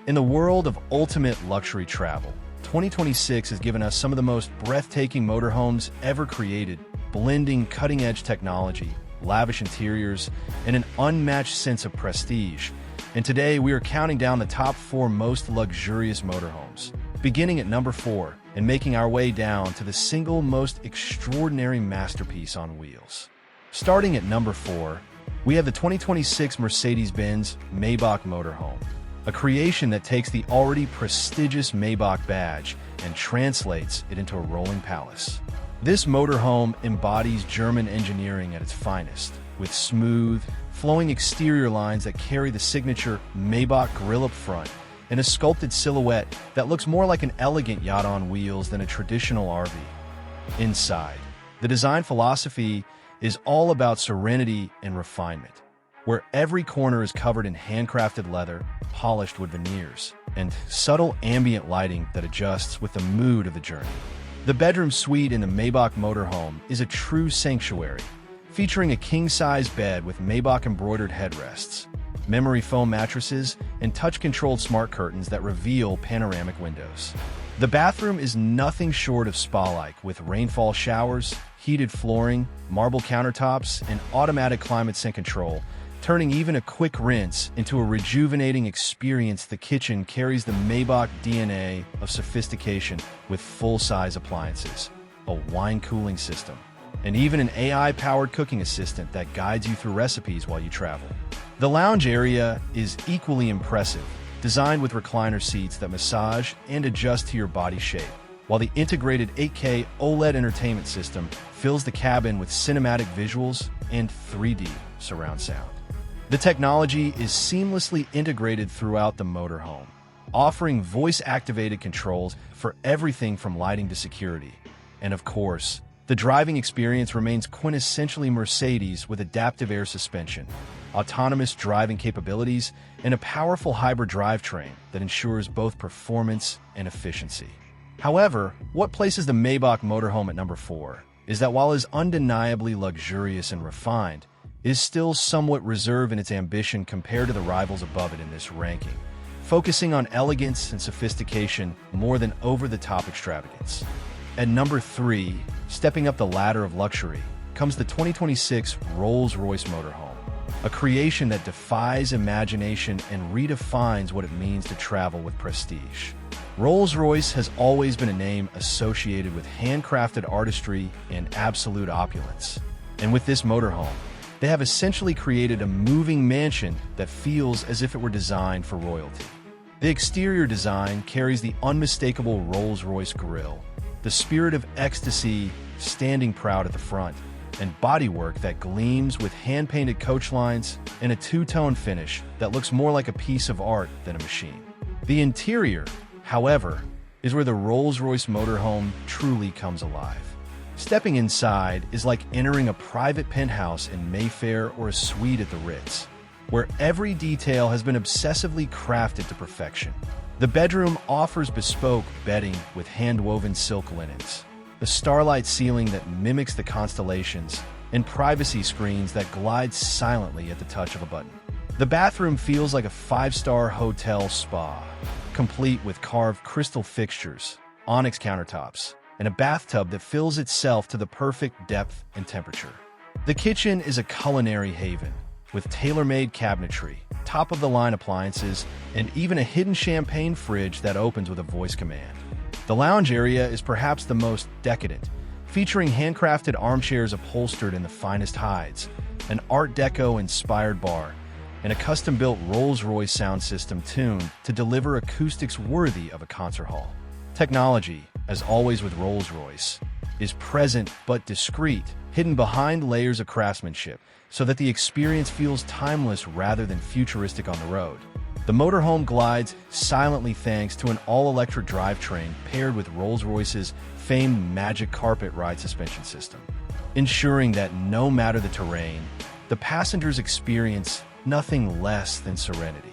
In the world of ultimate luxury travel, 2026 has given us some of the most breathtaking motorhomes ever created, blending cutting-edge technology, lavish interiors, and an unmatched sense of prestige. And today, we are counting down the top 4 most luxurious motorhomes, beginning at number 4 and making our way down to the single most extraordinary masterpiece on wheels. Starting at number 4, we have the 2026 Mercedes-Benz Maybach Motorhome, a creation that takes the already prestigious Maybach badge and translates it into a rolling palace. This motorhome embodies German engineering at its finest, with smooth, flowing exterior lines that carry the signature Maybach grille up front and a sculpted silhouette that looks more like an elegant yacht on wheels than a traditional RV. Inside, the design philosophy is all about serenity and refinement, where every corner is covered in handcrafted leather, polished wood veneers, and subtle ambient lighting that adjusts with the mood of the journey. The bedroom suite in the Maybach Motorhome is a true sanctuary, featuring a king-size bed with Maybach embroidered headrests, memory foam mattresses, and touch-controlled smart curtains that reveal panoramic windows. The bathroom is nothing short of spa-like, with rainfall showers, heated flooring, marble countertops, and automatic climate sync control, turning even a quick rinse into a rejuvenating experience. The kitchen carries the Maybach DNA of sophistication with full-size appliances, a wine cooling system, and even an AI-powered cooking assistant that guides you through recipes while you travel. The lounge area is equally impressive, designed with recliner seats that massage and adjust to your body shape, while the integrated 8K OLED entertainment system fills the cabin with cinematic visuals and 3D surround sound. The technology is seamlessly integrated throughout the motorhome, offering voice-activated controls for everything from lighting to security. And of course, the driving experience remains quintessentially Mercedes with adaptive air suspension, autonomous driving capabilities, and a powerful hybrid drivetrain that ensures both performance and efficiency. However, what places the Maybach Motorhome at number 4 is that while it is undeniably luxurious and refined, it is still somewhat reserved in its ambition compared to the rivals above it in this ranking, focusing on elegance and sophistication more than over-the-top extravagance. At number 3, stepping up the ladder of luxury, comes the 2026 Rolls-Royce Motorhome, a creation that defies imagination and redefines what it means to travel with prestige. Rolls-Royce has always been a name associated with handcrafted artistry and absolute opulence. And with this motorhome, they have essentially created a moving mansion that feels as if it were designed for royalty. The exterior design carries the unmistakable Rolls-Royce grille, the spirit of ecstasy standing proud at the front, and bodywork that gleams with hand-painted coach lines and a two-tone finish that looks more like a piece of art than a machine. The interior, however, is where the Rolls-Royce Motorhome truly comes alive. Stepping inside is like entering a private penthouse in Mayfair or a suite at the Ritz, where every detail has been obsessively crafted to perfection. The bedroom offers bespoke bedding with hand-woven silk linens, a starlight ceiling that mimics the constellations, and privacy screens that glide silently at the touch of a button. The bathroom feels like a 5-star hotel spa, complete with carved crystal fixtures, onyx countertops, and a bathtub that fills itself to the perfect depth and temperature. The kitchen is a culinary haven, with tailor-made cabinetry, top-of-the-line appliances, and even a hidden champagne fridge that opens with a voice command. The lounge area is perhaps the most decadent, featuring handcrafted armchairs upholstered in the finest hides, an Art Deco-inspired bar, and a custom-built Rolls-Royce sound system tuned to deliver acoustics worthy of a concert hall. Technology, as always with Rolls-Royce, is present but discreet, hidden behind layers of craftsmanship, so that the experience feels timeless rather than futuristic on the road. The motorhome glides silently thanks to an all-electric drivetrain paired with Rolls-Royce's famed Magic Carpet ride suspension system, ensuring that no matter the terrain, the passengers experience nothing less than serenity.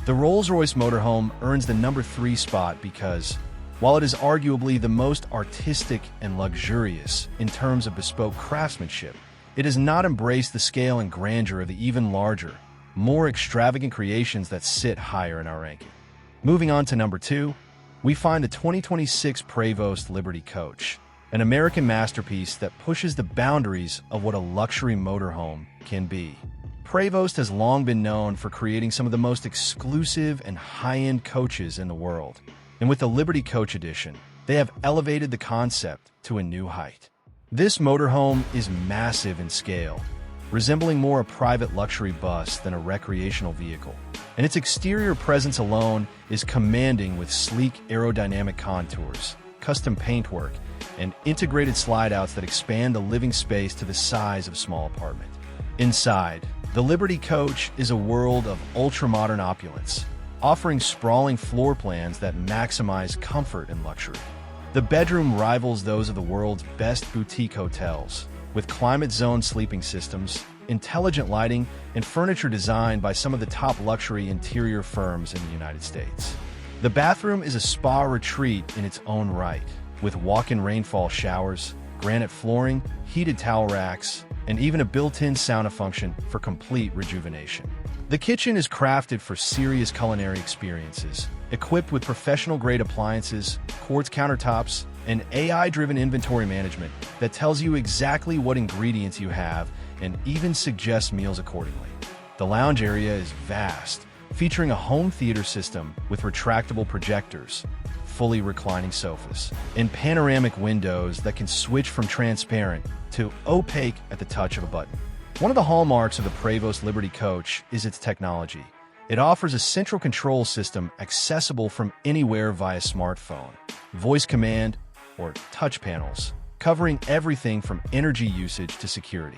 The Rolls-Royce Motorhome earns the number 3 spot because, while it is arguably the most artistic and luxurious in terms of bespoke craftsmanship, it has not embraced the scale and grandeur of the even larger, more extravagant creations that sit higher in our ranking. Moving on to number 2, we find the 2026 Prevost Liberty Coach, an American masterpiece that pushes the boundaries of what a luxury motorhome can be. Prevost has long been known for creating some of the most exclusive and high-end coaches in the world. And with the Liberty Coach Edition, they have elevated the concept to a new height. This motorhome is massive in scale, resembling more a private luxury bus than a recreational vehicle. And its exterior presence alone is commanding with sleek aerodynamic contours, custom paintwork, and integrated slide-outs that expand the living space to the size of a small apartment. Inside, the Liberty Coach is a world of ultra-modern opulence, offering sprawling floor plans that maximize comfort and luxury. The bedroom rivals those of the world's best boutique hotels, with climate-zoned sleeping systems, intelligent lighting, and furniture designed by some of the top luxury interior firms in the United States. The bathroom is a spa retreat in its own right, with walk-in rainfall showers, granite flooring, heated towel racks, and even a built-in sauna function for complete rejuvenation. The kitchen is crafted for serious culinary experiences, equipped with professional-grade appliances, quartz countertops, and AI-driven inventory management that tells you exactly what ingredients you have and even suggests meals accordingly. The lounge area is vast, featuring a home theater system with retractable projectors, fully reclining sofas, and panoramic windows that can switch from transparent to opaque at the touch of a button. One of the hallmarks of the Prevost Liberty Coach is its technology. It offers a central control system accessible from anywhere via smartphone, voice command, or touch panels, covering everything from energy usage to security.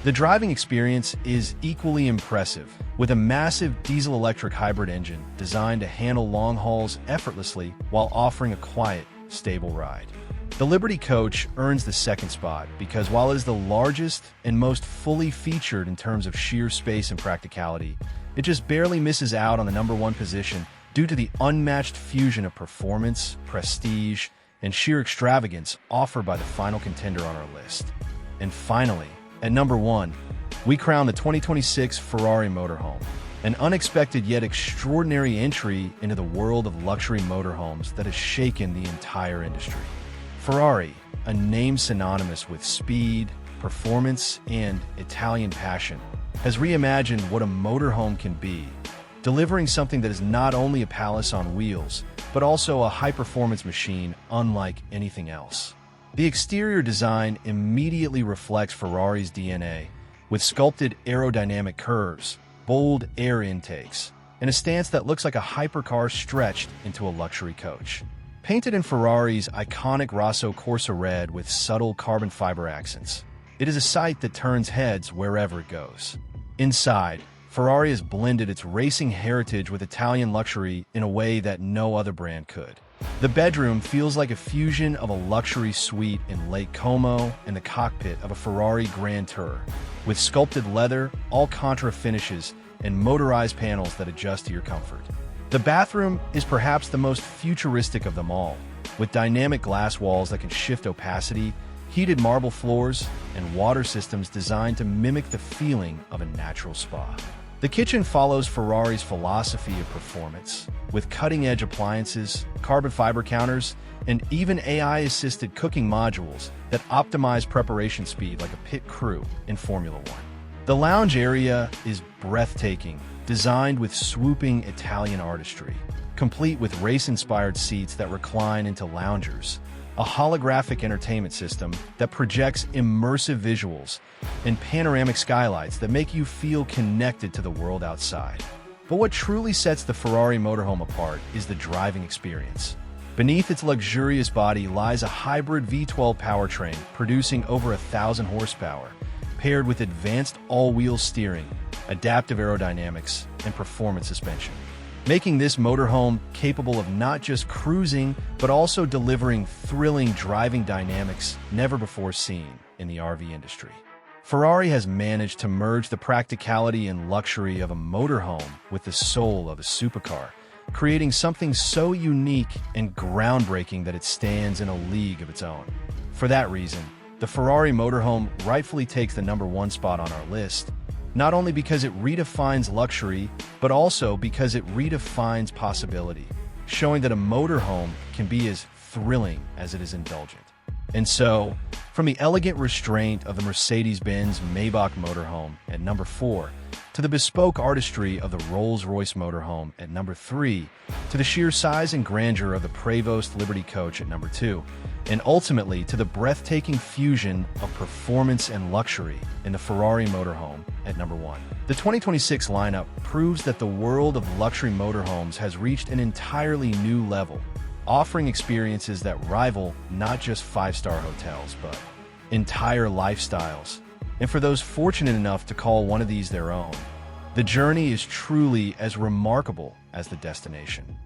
The driving experience is equally impressive, with a massive diesel-electric hybrid engine designed to handle long hauls effortlessly while offering a quiet, stable ride. The Liberty Coach earns the second spot because while it is the largest and most fully featured in terms of sheer space and practicality, it just barely misses out on the number 1 position due to the unmatched fusion of performance, prestige, and sheer extravagance offered by the final contender on our list. And finally, at number 1, we crown the 2026 Ferrari Motorhome, an unexpected yet extraordinary entry into the world of luxury motorhomes that has shaken the entire industry. Ferrari, a name synonymous with speed, performance, and Italian passion, has reimagined what a motorhome can be, delivering something that is not only a palace on wheels, but also a high-performance machine unlike anything else. The exterior design immediately reflects Ferrari's DNA, with sculpted aerodynamic curves, bold air intakes, and a stance that looks like a hypercar stretched into a luxury coach. Painted in Ferrari's iconic Rosso Corsa red with subtle carbon fiber accents, it is a sight that turns heads wherever it goes. Inside, Ferrari has blended its racing heritage with Italian luxury in a way that no other brand could. The bedroom feels like a fusion of a luxury suite in Lake Como and the cockpit of a Ferrari Grand Tour, with sculpted leather, Alcantara finishes, and motorized panels that adjust to your comfort. The bathroom is perhaps the most futuristic of them all, with dynamic glass walls that can shift opacity, heated marble floors, and water systems designed to mimic the feeling of a natural spa. The kitchen follows Ferrari's philosophy of performance, with cutting-edge appliances, carbon fiber counters, and even AI-assisted cooking modules that optimize preparation speed like a pit crew in Formula One. The lounge area is breathtaking, designed with swooping Italian artistry, complete with race-inspired seats that recline into loungers, a holographic entertainment system that projects immersive visuals, and panoramic skylights that make you feel connected to the world outside. But what truly sets the Ferrari Motorhome apart is the driving experience. Beneath its luxurious body lies a hybrid V12 powertrain producing over 1,000 horsepower, paired with advanced all-wheel steering, adaptive aerodynamics, and performance suspension, making this motorhome capable of not just cruising, but also delivering thrilling driving dynamics never before seen in the RV industry. Ferrari has managed to merge the practicality and luxury of a motorhome with the soul of a supercar, creating something so unique and groundbreaking that it stands in a league of its own. For that reason, the Ferrari Motorhome rightfully takes the number 1 spot on our list, not only because it redefines luxury, but also because it redefines possibility. showing that a motorhome can be as thrilling as it is indulgent. And so, from the elegant restraint of the Mercedes-Benz Maybach Motorhome at number 4, to the bespoke artistry of the Rolls-Royce Motorhome at number 3, to the sheer size and grandeur of the Prevost Liberty Coach at number 2, and ultimately to the breathtaking fusion of performance and luxury in the Ferrari Motorhome at number 1. The 2026 lineup proves that the world of luxury motorhomes has reached an entirely new level, offering experiences that rival not just five-star hotels, but entire lifestyles. And for those fortunate enough to call one of these their own, the journey is truly as remarkable as the destination.